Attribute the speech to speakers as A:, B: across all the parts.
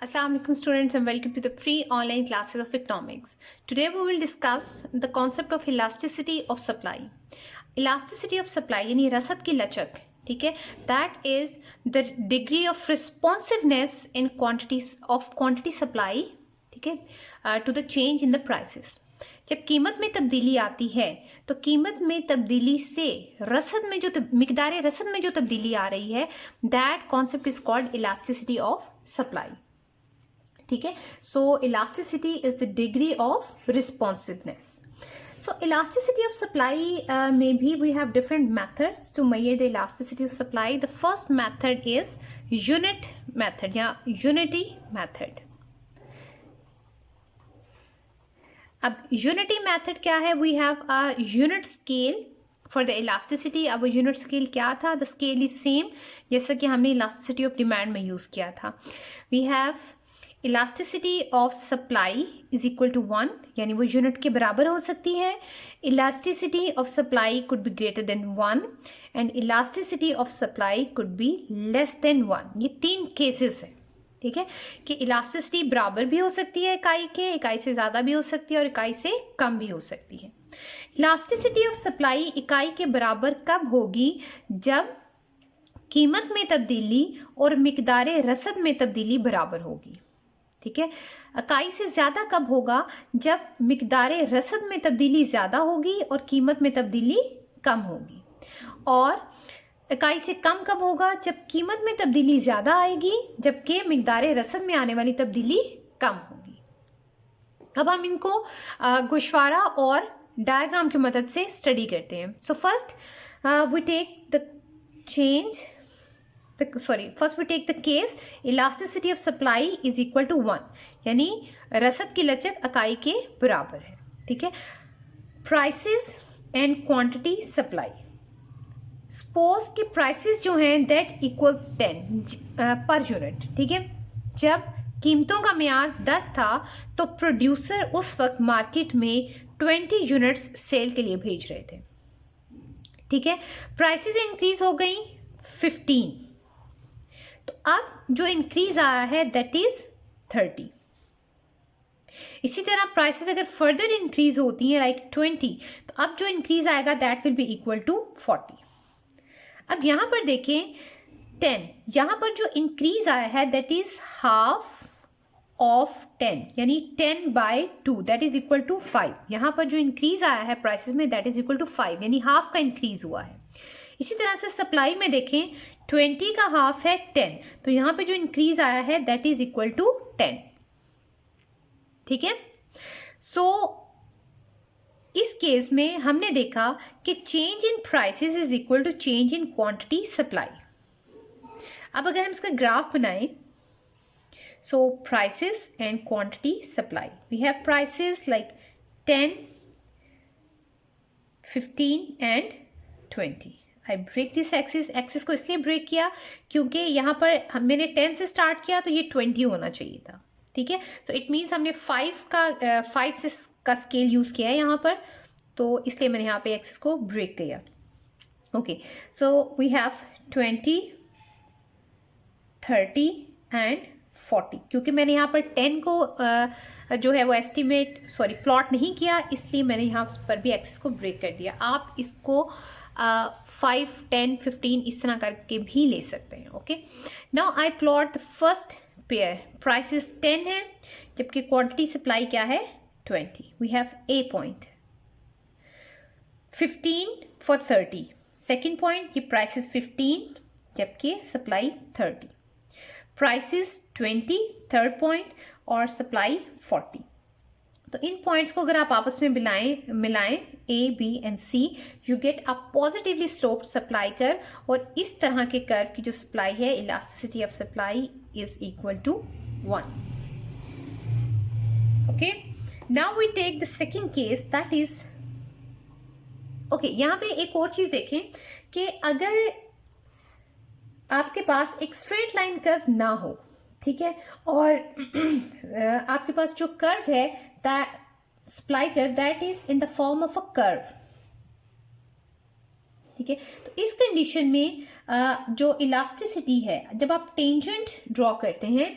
A: Assalamu alaikum students and welcome to the free online classes of economics. Today we will discuss the concept of elasticity of supply. Elasticity of supply यानी रसद की लचक, ठीक है, that is the degree of responsiveness in quantity supply, ठीक है, to the change in the prices. जब कीमत में तब्दीली आती है तो कीमत में तब्दीली से रसद में जो मिकदार रसद में जो तब्दीली आ रही है, that concept is called elasticity of supply. ठीक है, so elasticity is the degree of responsiveness. So elasticity of supply में भी we have different methods to measure the elasticity of supply. The first method is unit method या unity method. अब unity method क्या है? We have a unit scale for the elasticity. अब unit scale क्या था? The scale is same जैसा कि हमने इलास्टिसिटी ऑफ डिमांड में यूज किया था. We have elasticity of supply is equal to 1, यानी वो यूनिट के बराबर हो सकती है. Elasticity of supply could be greater than 1 and elasticity of supply could be less than 1. ये 3 केसेस हैं, ठीक है, कि इलास्टिसिटी बराबर भी हो सकती है इकाई के, इकाई से ज़्यादा भी हो सकती है और इकाई से कम भी हो सकती है. इलास्टिसिटी ऑफ सप्लाई इकाई के बराबर कब होगी? जब कीमत में तब्दीली और मिकदार रसद में तब्दीली बराबर होगी. ठीक है, इकाई से ज़्यादा कब होगा? जब मिकदार रसद में तब्दीली ज़्यादा होगी और कीमत में तब्दीली कम होगी. और इकाई से कम कब होगा? जब कीमत में तब्दीली ज़्यादा आएगी जबकि मिकदार रसद में आने वाली तब्दीली कम होगी. अब हम इनको गोशवारा और डायग्राम की मदद से स्टडी करते हैं. So first we take the change first we take the case elasticity of supply is equal to 1, यानी रसद की लचक इकाई के बराबर है. ठीक है, prices and quantity supply. Suppose कि prices जो हैं that equals 10 पर यूनिट. ठीक है, जब कीमतों का मेयार 10 था तो प्रोड्यूसर उस वक्त मार्केट में 20 यूनिट्स सेल के लिए भेज रहे थे. ठीक है, प्राइसेस इंक्रीज हो गई 15, तो अब जो इंक्रीज आया है दैट इज 30. इसी तरह प्राइसेस अगर फर्दर इंक्रीज होती हैं लाइक 20, तो अब जो इंक्रीज आएगा that will be equal to 40. अब यहां पर देखें 10, यहां पर जो इंक्रीज आया है दैट इज हाफ ऑफ 10, यानी 10/2 दैट इज इक्वल टू 5. यहां पर जो इंक्रीज आया है प्राइसेस में दैट इज इक्वल टू 5, यानी हाफ का इंक्रीज हुआ है. इसी तरह से सप्लाई में देखें 20 का हाफ है 10, तो यहां पे जो इंक्रीज आया है दैट इज इक्वल टू 10. ठीक है, सो इस केस में हमने देखा कि change in prices is equal to change in quantity supply. अब अगर हम इसका ग्राफ बनाएं, so prices and quantity supply, we have prices like 10, 15 and 20. I break this axis को इसलिए ब्रेक किया क्योंकि यहाँ पर मैंने 10 से स्टार्ट किया तो ये 20 होना चाहिए था. ठीक है, तो इट मीन्स हमने 5 का स्केल यूज़ किया है यहाँ पर, तो इसलिए मैंने यहाँ पे एक्सिस को ब्रेक किया. Okay, so we have 20, 30 and 40. क्योंकि मैंने यहाँ पर 10 को जो है वो प्लॉट नहीं किया, इसलिए मैंने यहाँ पर भी एक्सिस को ब्रेक कर दिया. आप इसको 5, 10, 15 इस तरह करके भी ले सकते हैं. Okay, now I plot the first pair. Prices 10 है जबकि क्वांटिटी सप्लाई क्या है 20. We have a point, 15 for 30. Second point, ये प्राइसेस 15 जबकि सप्लाई 30. प्राइसेस 20 थर्ड पॉइंट और सप्लाई 40. तो इन पॉइंट्स को अगर आप आपस में मिलाएं A, B and C, you get a positively sloped supply curve. और इस तरह के कर्व की जो सप्लाई है, elasticity of supply is equal to 1. Okay, now we take the second case that is okay. यहाँ पे एक और चीज देखें कि अगर आपके पास एक स्ट्रेट लाइन कर्व ना हो, ठीक है, और आपके पास जो कर्व है supply curve that is in the form of a curve. ठीक है, तो इस कंडीशन में जो इलास्टिसिटी है, जब आप टेंजेंट ड्रॉ करते हैं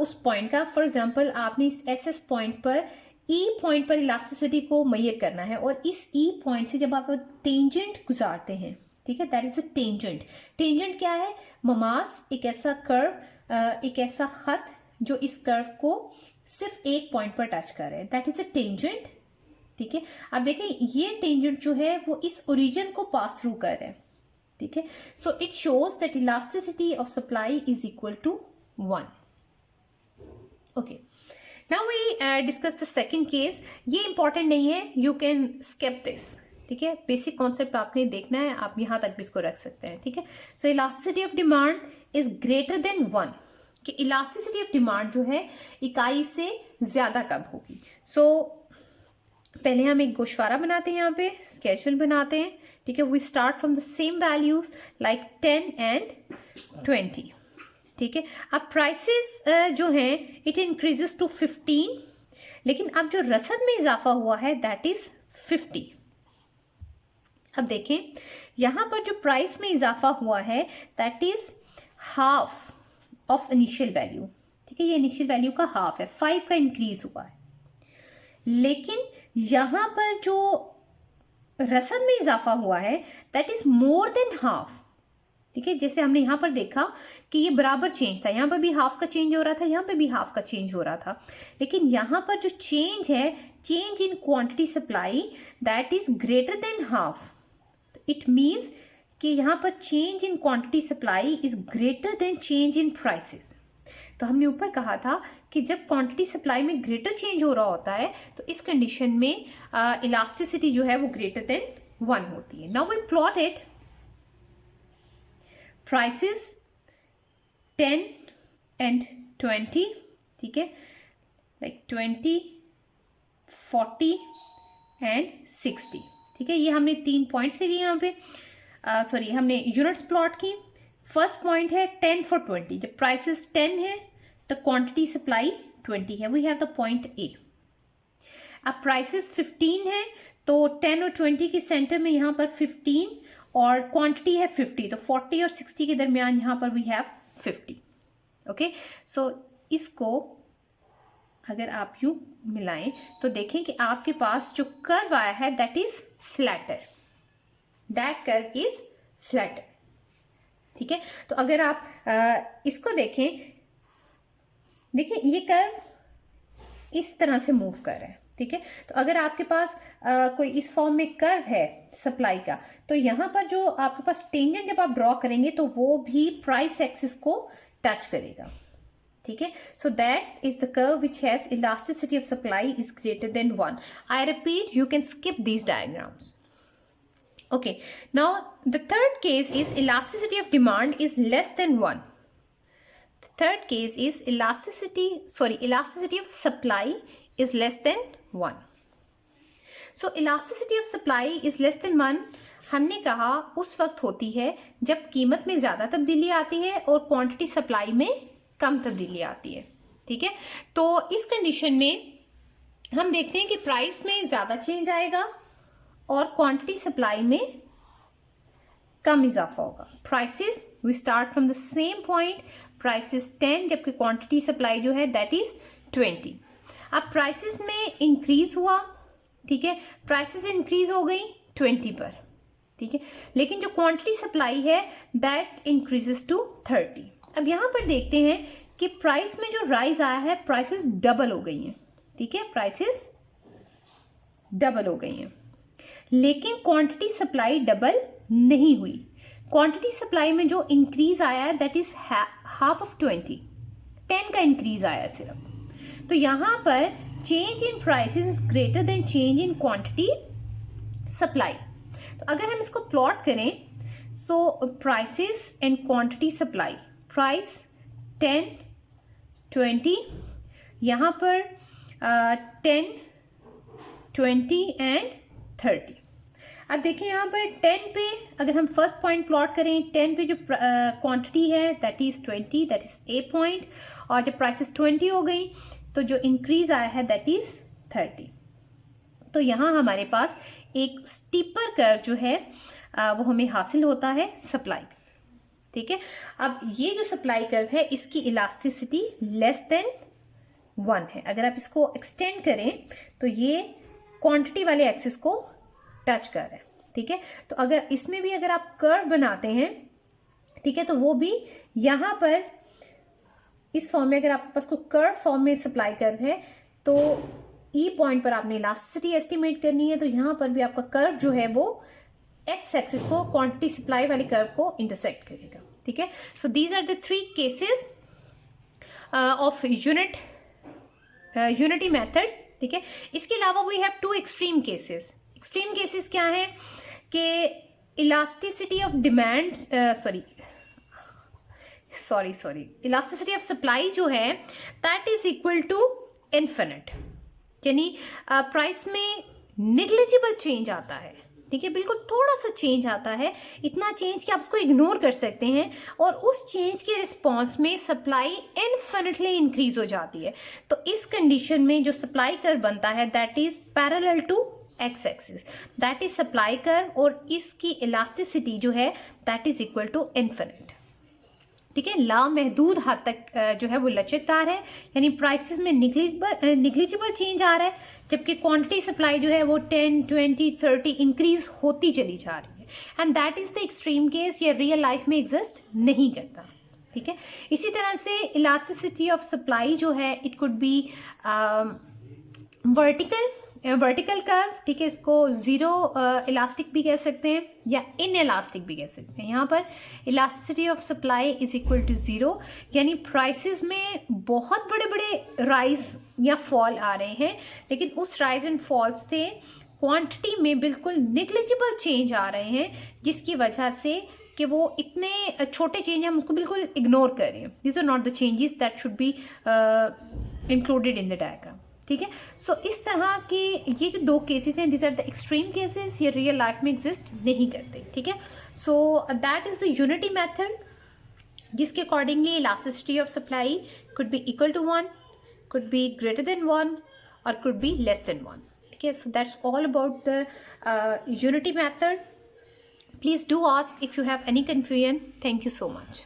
A: उस पॉइंट का। फॉर एग्जांपल आपने इस एस पॉइंट पर ई पॉइंट पर इलास्टिसिटी को मेजर करना है, और इस ई पॉइंट से जब आप टेंजेंट गुजारते हैं, ठीक है, that is a tangent. Tangent क्या है? ममास एक ऐसा कर्व, एक ऐसा खत जो इस कर्व को सिर्फ एक पॉइंट पर टच कर रहे हैं, दैट इज अ टेंजेंट। ठीक है, अब देखें ये टेंजेंट जो है वो इस ओरिजिन को पास थ्रू कर रहे हैं। ठीक है, so it shows that elasticity of supply is equal to 1। Okay, now we discuss the second case. ये इंपॉर्टेंट नहीं है, यू कैन स्किप दिस। ठीक है, बेसिक कॉन्सेप्ट आपने देखना है, आप यहां तक भी इसको रख सकते हैं। ठीक है, so elasticity of demand is greater than 1, कि इलास्टिसिटी ऑफ डिमांड जो है इकाई से ज्यादा कब होगी। सो पहले हम एक गोशवारा बनाते हैं, यहाँ पे स्केड्यूल बनाते हैं। ठीक है, we start from the same values like 10 and 20। ठीक है, अब प्राइसेस जो हैं इट इंक्रीजेस टू 15, लेकिन अब जो रसद में इजाफा हुआ है दैट इज 50। अब देखें यहां पर जो प्राइस में इजाफा हुआ है that is half of initial value. ठीक है, ये इनिशियल वैल्यू का हाफ है, 5 का इंक्रीज हुआ है। लेकिन यहां पर जो रसद में इजाफा हुआ है that is more than half. ठीक है, जैसे हमने यहां पर देखा कि ये बराबर चेंज था, यहां पर भी हाफ का चेंज हो रहा था, यहां पर भी हाफ का चेंज हो रहा था, लेकिन यहां पर जो चेंज है, change in quantity supply that is greater than half. It means कि यहां पर change in quantity supply is greater than change in prices. तो हमने ऊपर कहा था कि जब क्वांटिटी सप्लाई में ग्रेटर चेंज हो रहा होता है तो इस कंडीशन में इलास्टिसिटी जो है वो ग्रेटर देन 1 होती है। Now we plot it, prices 10 and 20। ठीक है, लाइक 20, 40 एंड 60। ठीक है, ये हमने 3 पॉइंट्स ले लिए यहाँ पे, सॉरी हमने यूनिट्स प्लॉट की। फर्स्ट पॉइंट है 10 फॉर 20, जब प्राइसेस 10 है तो क्वांटिटी सप्लाई 20 है, we have the point A. अब प्राइसेस 15 है तो 10 और 20 के सेंटर में यहाँ पर 15 और क्वांटिटी है 50, तो 40 और 60 के दरमियान यहाँ पर वी हैव 50। ओके, सो इसको अगर आप यू मिलाएं तो देखें कि आपके पास जो कर्व आया है that is flatter, that curve is flatter. ठीक है, तो अगर आप इसको देखें, देखिए ये कर्व इस तरह से मूव कर रहा है। ठीक है, तो अगर आपके पास कोई इस फॉर्म में कर्व है सप्लाई का, तो यहाँ पर जो आपके पास टेंजेंट जब आप ड्रॉ करेंगे तो वो भी प्राइस एक्सिस को टच करेगा। ठीक है, so that is the curve which has elasticity of supply is greater than 1। I repeat, you can skip these diagrams. Okay, now the third case is elasticity of demand is less than 1. The third case is elasticity of supply is less than 1. So elasticity of supply is less than 1 हमने कहा उस वक्त होती है जब कीमत में ज़्यादा तब्दीली आती है और क्वांटिटी सप्लाई में कम तब्दीली आती है। ठीक है, तो इस कंडीशन में हम देखते हैं कि प्राइस में ज़्यादा चेंज आएगा और क्वांटिटी सप्लाई में कम इजाफा होगा। Prices we start from the same point, prices 10 जबकि क्वांटिटी सप्लाई जो है दैट इज 20। अब प्राइसेस में इंक्रीज हुआ, ठीक है, प्राइसेस इंक्रीज हो गई 20 पर। ठीक है, लेकिन जो क्वांटिटी सप्लाई है दैट इंक्रीजेस टू 30। अब यहां पर देखते हैं कि प्राइस में जो राइज आया है प्राइसेस डबल हो गई हैं। ठीक है, प्राइसेस डबल हो गई हैं, लेकिन क्वांटिटी सप्लाई डबल नहीं हुई। क्वांटिटी सप्लाई में जो इंक्रीज आया है दैट इज हाफ ऑफ 20, 10 का इंक्रीज आया सिर्फ। तो यहां पर change in prices is greater than change in quantity supply. तो अगर हम इसको प्लॉट करें, so prices and quantity supply, price 10, 20, यहां पर 10, 20 एंड 30। अब देखिए यहाँ पर 10 पे अगर हम फर्स्ट पॉइंट प्लॉट करें, 10 पे जो क्वांटिटी है that is 20, that is a point, और जब प्राइसेस 20 हो गई तो जो इंक्रीज आया है दैट इज 30। तो यहाँ हमारे पास एक स्टीपर कर्व जो है वो हमें हासिल होता है सप्लाई। ठीक है। अब ये जो सप्लाई कर्व है इसकी इलास्टिसिटी लेस देन 1 है। अगर आप इसको एक्सटेंड करें तो ये क्वांटिटी वाले एक्सिस को टच कर रहा है, ठीक है। तो अगर इसमें भी अगर आप कर्व बनाते हैं, ठीक है, तो वो भी यहाँ पर इस फॉर्म में अगर आपके पास कोई कर्व फॉर्म में सप्लाई कर्व है तो ई पॉइंट पर आपने इलास्टिसिटी एस्टिमेट करनी है, तो यहाँ पर भी आपका कर्व जो है वो एक्स एक्सिस को क्वांटिटी सप्लाई वाले कर्व को इंटरसेक्ट करेगा, ठीक है। So these are the 3 cases of unity method, ठीक है। इसके अलावा we have 2 extreme cases. Extreme cases क्या है कि elasticity of demand elasticity of supply जो है that is equal to infinite, यानी प्राइस में निग्लिजिबल चेंज आता है, ठीक है, बिल्कुल थोड़ा सा चेंज आता है, इतना चेंज कि आप उसको इग्नोर कर सकते हैं, और उस चेंज के रिस्पॉन्स में सप्लाई इनफिनिटली इंक्रीज हो जाती है। तो इस कंडीशन में जो सप्लाई कर्व बनता है that is parallel to x axis, that is supply curve, और इसकी इलास्टिसिटी जो है that is equal to infinite, ठीक है। लामहदूद हद तक जो है वो लचकदार है, यानी प्राइसेस में निग्लिजिबल चेंज आ रहा है, जबकि क्वांटिटी सप्लाई जो है वो 10, 20, 30 इंक्रीज होती चली जा रही है। And that is the extreme case, ये रियल लाइफ में एग्जिस्ट नहीं करता, ठीक है। इसी तरह से इलास्टिसिटी ऑफ सप्लाई जो है it could be vertical curve, ठीक है, इसको जीरो इलास्टिक भी कह सकते हैं या इन इलास्टिक भी कह सकते हैं। यहाँ पर elasticity of supply is equal to 0, यानी प्राइसेस में बहुत बड़े बड़े राइज या फॉल आ रहे हैं, लेकिन उस राइज एंड फॉल से क्वांटिटी में बिल्कुल निग्लिजिबल चेंज आ रहे हैं, जिसकी वजह से कि वो इतने छोटे चेंज हम उसको बिल्कुल इग्नोर कर रहे हैं। This are not the changes that should be included in the diagram, ठीक है। सो इस तरह के ये जो 2 केसेस हैं this are the extreme cases, ये रियल लाइफ में एग्जिस्ट नहीं करते, ठीक है। So that is the unity method, जिसके accordingly elasticity of supply could be equal to 1, could be greater than 1 और कुड बी लेस देन 1, ठीक है। So that's all about the unity method. Please do ask if you have any confusion. Thank you so much.